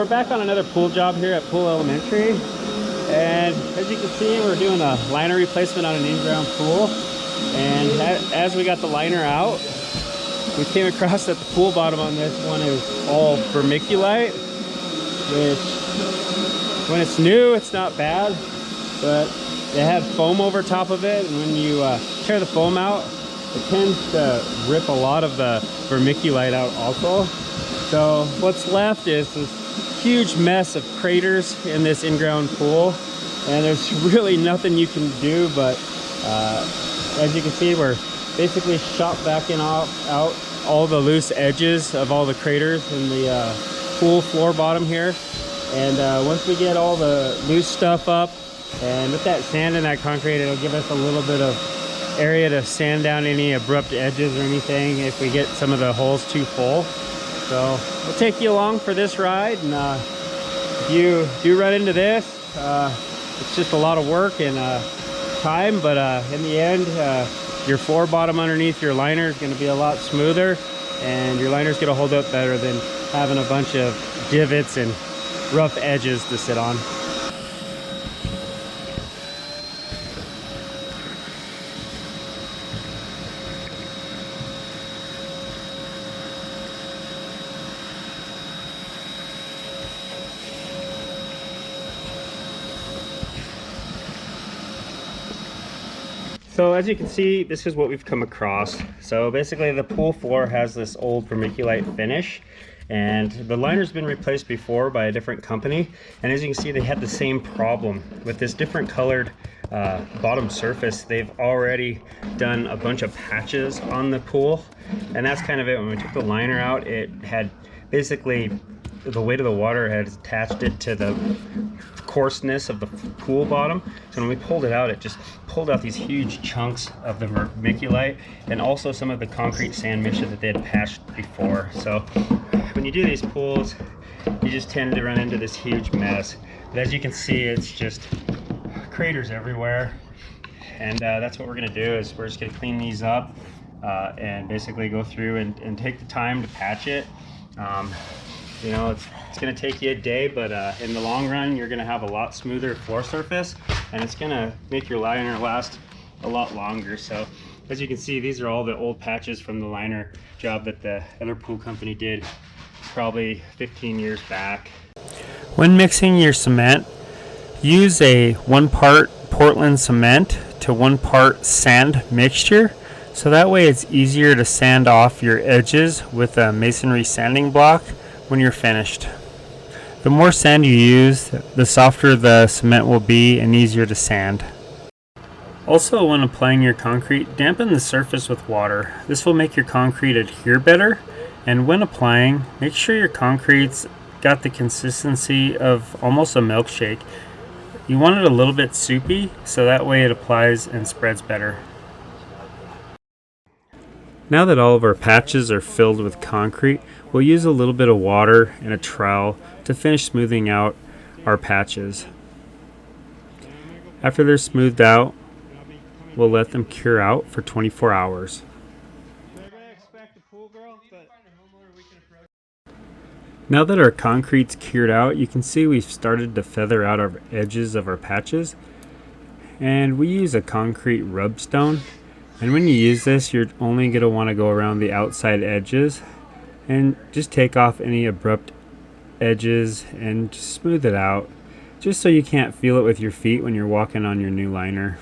we're back on another pool job here at Pool Elementary, and as you can see, we're doing a liner replacement on an in-ground pool. And as we got the liner out, we came across that the pool bottom on this one is all vermiculite, which when it's new it's not bad, but they had foam over top of it, and when you tear the foam out, it tends to rip a lot of the vermiculite out also. So what's left is this huge mess of craters in this in-ground pool, and there's really nothing you can do, but as you can see, we're basically shot backing out all the loose edges of all the craters in the pool floor bottom here. And once we get all the loose stuff up, and with that sand and that concrete, it'll give us a little bit of area to sand down any abrupt edges or anything if we get some of the holes too full. So we'll take you along for this ride, and if you do run into this, it's just a lot of work and time, but in the end, your floor bottom underneath your liner is going to be a lot smoother, and your liner is going to hold up better than having a bunch of divots and rough edges to sit on. So as you can see, this is what we've come across. So basically the pool floor has this old vermiculite finish, and the liner's been replaced before by a different company. And as you can see, they had the same problem with this different colored bottom surface. They've already done a bunch of patches on the pool, and that's kind of it. When we took the liner out, it had basically the weight of the water had attached it to the coarseness of the pool bottom. So when we pulled it out, it just pulled out these huge chunks of the vermiculite and also some of the concrete sand mixture that they had patched before. So when you do these pools, you just tend to run into this huge mess. But as you can see, it's just craters everywhere. And that's what we're gonna do, is we're just gonna clean these up and basically go through and take the time to patch it. You know, it's going to take you a day, but in the long run, you're going to have a lot smoother floor surface, and it's going to make your liner last a lot longer. So as you can see, these are all the old patches from the liner job that the other pool company did probably 15 years back. When mixing your cement, use a 1 part Portland cement to 1 part sand mixture. So that way it's easier to sand off your edges with a masonry sanding block when you're finished. The more sand you use, the softer the cement will be and easier to sand. Also, when applying your concrete, dampen the surface with water. This will make your concrete adhere better, and when applying, make sure your concrete's got the consistency of almost a milkshake. You want it a little bit soupy, so that way it applies and spreads better. Now that all of our patches are filled with concrete, we'll use a little bit of water and a trowel to finish smoothing out our patches. After they're smoothed out, we'll let them cure out for 24 hours. Now that our concrete's cured out, you can see we've started to feather out our edges of our patches, and we use a concrete rub stone. And when you use this, you're only going to want to go around the outside edges and just take off any abrupt edges and just smooth it out, just so you can't feel it with your feet when you're walking on your new liner.